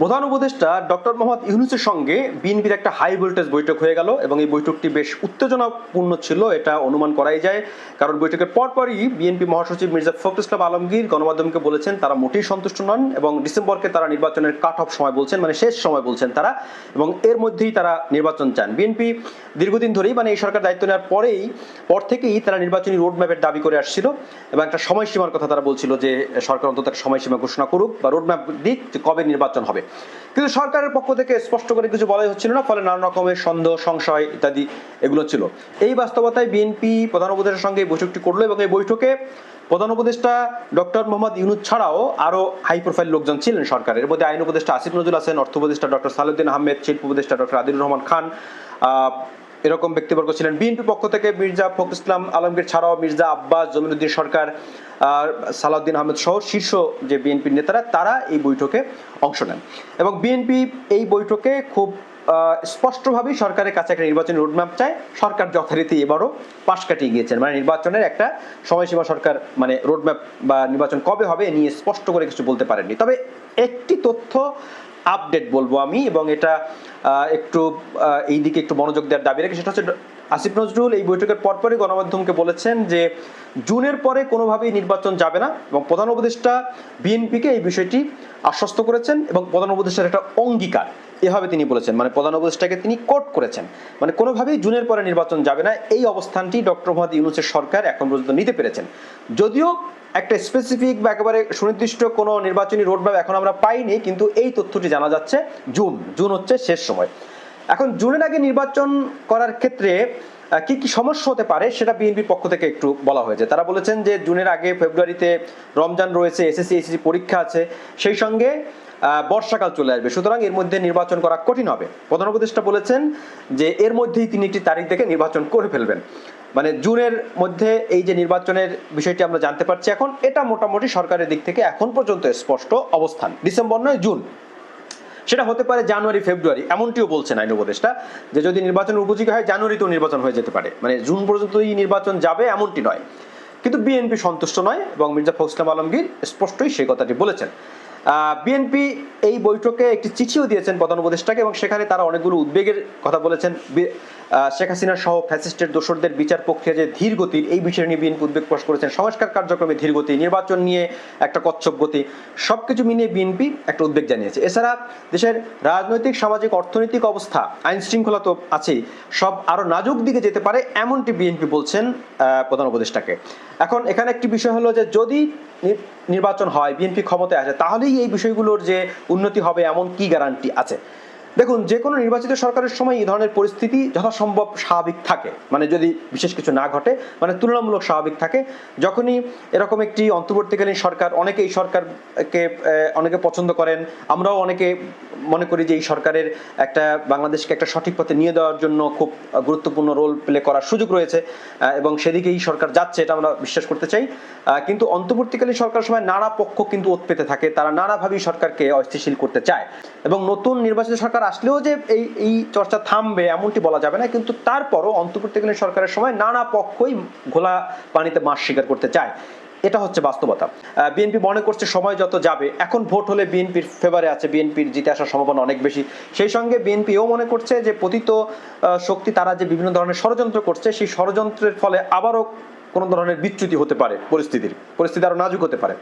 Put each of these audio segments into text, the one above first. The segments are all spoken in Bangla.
প্রধান উপদেষ্টা ডক্টর মোহাম্মদ ইউনূসের সঙ্গে বিএনপির একটা হাই ভোল্টেজ বৈঠক হয়ে গেল এবং এই বৈঠকটি বেশ উত্তেজনাপূর্ণ ছিল, এটা অনুমান করাই যায়। কারণ বৈঠকের পরপরই বিএনপি মহাসচিব মির্জা ফখরুল ইসলাম আলমগীর গণমাধ্যমকে বলেছেন তারা মোটেই সন্তুষ্ট নন এবং ডিসেম্বরকে তারা নির্বাচনের কাট অফ সময় বলছেন, মানে শেষ সময় বলছেন তারা, এবং এর মধ্যেই তারা নির্বাচন চান। বিএনপি দীর্ঘদিন ধরেই, মানে এই সরকার দায়িত্ব নেওয়ার পর থেকেই তারা নির্বাচনী রোডম্যাপের দাবি করে আসছিল এবং একটা সময়সীমার কথা তারা বলছিল যে সরকার অন্তত একটা সময়সীমা ঘোষণা করুক বা রোডম্যাপ দিক যে কবে নির্বাচন হবে। কিন্তু সরকারের পক্ষ থেকে স্পষ্ট করে কিছু বলাই হচ্ছিল না, ফলে নানা রকমের সন্দেহ, সংশয় ইত্যাদি এগুলো ছিল। এই বাস্তবতায় বিএনপি প্রধান উপদেষ্টার সঙ্গে এই বৈঠকটি করলো এবং এই বৈঠকে প্রধান উপদেষ্টা ডক্টর মোহাম্মদ ইউনূস ছাড়াও আরো হাই প্রোফাইল লোকজন ছিলেন সরকারের। এর মধ্যে আইন উপদেষ্টা আসিফ নজরুল আছেন, অর্থ উপদেষ্টা ডক্টর সালেউদ্দিন আহমেদ, শিল্প উপদেষ্টা ডক্টর আদিলুর রহমান খান, এরকম ব্যক্তিবর্গ ছিলেন। বিএনপি পক্ষ থেকে মির্জা ফখরুল ইসলাম আলমগীর ছাড়াও মির্জা আব্বাস, জমিরুদ্দিন সরকার, সালাউদ্দিন আহমেদ সহ শীর্ষ যে বিএনপির নেতারা তারা এই বৈঠকে অংশ নেন এবং বিএনপি এই বৈঠকে খুব স্পষ্টভাবেই সরকারের কাছে একটা নির্বাচনী রোডম্যাপ চায়। সরকার যথারীতি এবারও পাশ কাটিয়ে গিয়েছেন, মানে নির্বাচনের একটা সময়সীমা সরকার, মানে রোডম্যাপ বা নির্বাচন কবে হবে নিয়ে স্পষ্ট করে কিছু বলতে পারেননি। তবে একটি তথ্য আপডেট বলবো আমি, এবং এটা একটু এই দিকে একটু মনোযোগ দেওয়ার দাবি রাখি। সেটা হচ্ছে আসিফ নজরুল এই বৈঠকের পরপরই গণমাধ্যমকে বলেছেন যে জুনের পরে কোনোভাবেই নির্বাচন যাবে না এবং প্রধান উপদেষ্টা বিএনপিকে এই বিষয়টি আশ্বস্ত করেছেন এবং প্রধান উপদেষ্টার একটা অঙ্গীকার এভাবে তিনি বলেছেন, মানে প্রধান উপদেষ্টাকে তিনি কোট করেছেন, মানে কোনোভাবেই জুনের পরে নির্বাচন যাবে না। এই অবস্থানটি ডক্টর মোহাম্মদ ইউনূসের সরকার এখন পর্যন্ত নিতে পেরেছেন, যদিও একটা স্পেসিফিক বা একেবারে সুনির্দিষ্ট কোনো নির্বাচনী রোডম্যাপ এখন আমরা পাইনি, কিন্তু এই তথ্যটি জানা যাচ্ছে জুন হচ্ছে শেষ সময়। এখন জুনের আগে নির্বাচন করার ক্ষেত্রে কি কি সমস্যা হতে পারে সেটা বিএনপির পক্ষ থেকে একটু বলা হয়েছে। তারা বলেছেন যে জুনের আগে ফেব্রুয়ারিতে রমজান রয়েছে, এসএসসি এইচএসসি পরীক্ষা আছে, সেই সঙ্গে বর্ষাকাল চলে আসবে, সুতরাং এর মধ্যে নির্বাচন করা কঠিন হবে। প্রধান উপদেষ্টা বলেছেন যে এর মধ্যেই তিনি একটি তারিখ দেখে নির্বাচন করে ফেলবেন, মানে জুনের মধ্যে এই যে নির্বাচনের বিষয়টি আমরা জানতে পারছি এখন, এটা মোটামুটি সরকারের দিক থেকে এখন পর্যন্ত স্পষ্ট অবস্থান। ডিসেম্বর নয়, জুন, সেটা হতে পারে জানুয়ারি ফেব্রুয়ারি, এমনটিও বলছেন আইন উপদেষ্টা যে যদি নির্বাচন উপযোগী হয় জানুয়ারিতেও নির্বাচন হয়ে যেতে পারে, মানে জুন পর্যন্তই নির্বাচন যাবে এমনটি নয়। কিন্তু বিএনপি সন্তুষ্ট নয় এবং মির্জা ফখরুল ইসলাম আলমগীর স্পষ্টই সেই কথাটি বলেছেন। বিএনপি এই বৈঠকে একটি চিঠিও দিয়েছেন প্রধান উপদেষ্টাকে এবং সেখানে তারা অনেকগুলো উদ্বেগের কথা বলেছেন। শেখ হাসিনা সহ ফ্যাসিস্টের দোসরদের বিচার প্রক্রিয়া যে ধীর গতির, এই বিষয়ে নিয়ে বিএনপি উদ্বেগ প্রকাশ করেছেন। সংস্কার কার্যক্রমে ধীর গতি, নির্বাচন নিয়ে একটা কচ্ছপ গতি, সবকিছু মিলিয়ে বিএনপি একটা উদ্বেগ জানিয়েছে। এছাড়া দেশের রাজনৈতিক, সামাজিক, অর্থনৈতিক অবস্থা, আইন শৃঙ্খলা তো আছেই, সব আরো নাজুক দিকে যেতে পারে এমনটি বিএনপি বলছেন প্রধান উপদেষ্টাকে। এখন এখানে একটি বিষয় হলো যে যদি নির্বাচন হয়, বিএনপি ক্ষমতায় আসে, তাহলেই এই বিষয়গুলোর যে উন্নতি হবে এমন কি গ্যারান্টি আছে? দেখুন, যে কোনো নির্বাচিত সরকারের সময় এই ধরনের পরিস্থিতি যথাসম্ভব স্বাভাবিক থাকে, মানে যদি বিশেষ কিছু না ঘটে, মানে তুলনামূলক স্বাভাবিক থাকে। যখনই এরকম একটি অন্তর্বর্তীকালীন সরকার, অনেকে এই সরকারকে অনেকে পছন্দ করেন, আমরাও অনেকে মনে করি যে এই সরকারের একটা বাংলাদেশকে একটা সঠিক পথে নিয়ে দেওয়ার জন্য খুব গুরুত্বপূর্ণ রোল প্লে করার সুযোগ রয়েছে এবং সেদিকে এই সরকার যাচ্ছে, এটা আমরা বিশ্বাস করতে চাই। কিন্তু অন্তর্বর্তীকালীন সরকার সময় নানা পক্ষ কিন্তু ওত পেতে থাকে, তারা নানাভাবেই সরকারকে অস্থিতিশীল করতে চায় এবং নতুন নির্বাচিত সরকার আসলেও যে এই চর্চা থামবে এমনটি বলা যাবে না। কিন্তু তারপরও অন্তর্বর্তীকালীন সরকারের সময় নানা পক্ষই ঘোলা পানিতে মাছ শিকার করতে চায়, এটা হচ্ছে বাস্তবতা। বিএনপি মনে করছে সময় যত যাবে, এখন ভোট হলে বিএনপির ফেভারে আছে, বিএনপির জিতে আসার সম্ভাবনা অনেক বেশি। সেই সঙ্গে বিএনপিও মনে করছে যে পতিত শক্তি তারা যে বিভিন্ন ধরনের ষড়যন্ত্র করছে, সেই ষড়যন্ত্রের ফলে আবারও কোনো ধরনের বিচ্যুতি হতে পারে, পরিস্থিতি আরো নাজুক হতে পারে।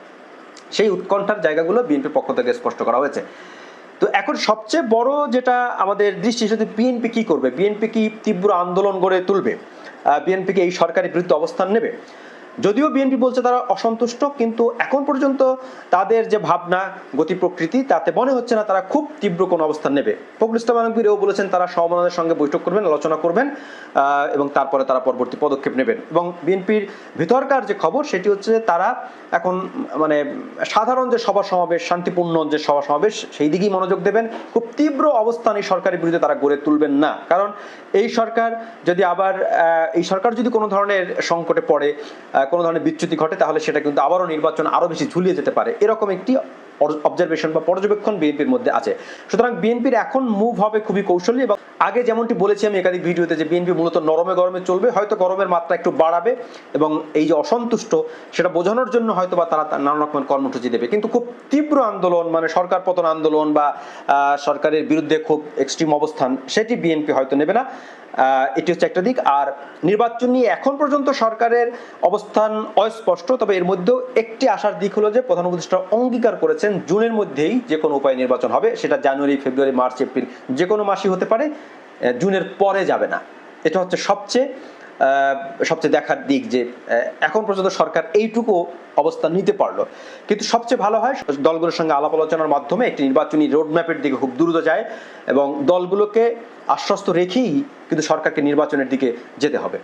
সেই উৎকণ্ঠার জায়গাগুলো বিএনপির পক্ষ থেকে স্পষ্ট করা হয়েছে। তো এখন সবচেয়ে বড় যেটা আমাদের দৃষ্টি, সেটা বিএনপি কি করবে? বিএনপি কি তীব্র আন্দোলন গড়ে তুলবে? বিএনপি কি এই সরকারের বিরুদ্ধে অবস্থান নেবে? যদিও বিএনপি বলছে তারা অসন্তুষ্ট, কিন্তু এখন পর্যন্ত তাদের যে ভাবনা, গতি প্রকৃতি, তাতে মনে হচ্ছে না তারা খুব তীব্র কোনো অবস্থান নেবে। ফখরুল ইসলাম আলমগীর এও বলেছেন তারা সমন্বয়ের সঙ্গে বৈঠক করবেন, আলোচনা করবেন এবং তারপরে তারা পরবর্তী পদক্ষেপ নেবেন। এবং বিএনপির ভিতরকার যে খবর সেটি হচ্ছে তারা এখন মানে সাধারণ যে সভা সমাবেশ, শান্তিপূর্ণ যে সভা সমাবেশ, সেই দিকেই মনোযোগ দেবেন। খুব তীব্র অবস্থান এই সরকারের বিরুদ্ধে তারা গড়ে তুলবেন না, কারণ এই সরকার যদি কোনো ধরনের সংকটে পড়ে, কোনো ধরনের বিচ্যুতি ঘটে, তাহলে সেটা কিন্তু আবারও নির্বাচন আরো বেশি ঝুলিয়ে যেতে পারে, এরকম একটি অবজারভেশন বা পর্যবেক্ষণ বিএনপির মধ্যে আছে। সুতরাং বিএনপির এখন মুভ হবে খুবই কৌশলী, এবং আগে যেমনটি বলেছি আমি একাধিক ভিডিওতে যে বিএনপি মূলত নরমে গরমে চলবে, হয়তো গরমের মাত্রা একটু বাড়াবে এবং এই যে অসন্তুষ্ট সেটা বোঝানোর জন্য হয়তো বা তারা নানা রকমের কর্মসূচি দেবে, কিন্তু খুব তীব্র আন্দোলন মানে সরকার পতন আন্দোলন বা সরকারের বিরুদ্ধে খুব এক্সট্রিম অবস্থান সেটি বিএনপি হয়তো নেবে না। এটি হচ্ছে একটা দিক। আর নির্বাচন নিয়ে এখন পর্যন্ত সরকারের অবস্থান অস্পষ্ট, তবে এর মধ্যেও একটি আশার দিক হলো যে প্রধান উপদেষ্টা অঙ্গীকার করেছেন জুনের মধ্যেই যে কোনো উপায়ে নির্বাচন হবে, সেটা জানুয়ারি, ফেব্রুয়ারি, মার্চ, এপ্রিল যে কোনো মাসই হতে পারে, জুনের পরে যাবে না। এটা হচ্ছে সবচেয়ে দেখার দিক যে এখন পর্যন্ত সরকার এইটুকু অবস্থান নিতে পারলো। কিন্তু সবচেয়ে ভালো হয় দলগুলোর সঙ্গে আলাপ আলোচনার মাধ্যমে একটি নির্বাচনী রোডম্যাপের দিকে খুব দ্রুত যায় এবং দলগুলোকে আশ্বস্ত রেখেই কিন্তু সরকারকে নির্বাচনের দিকে যেতে হবে।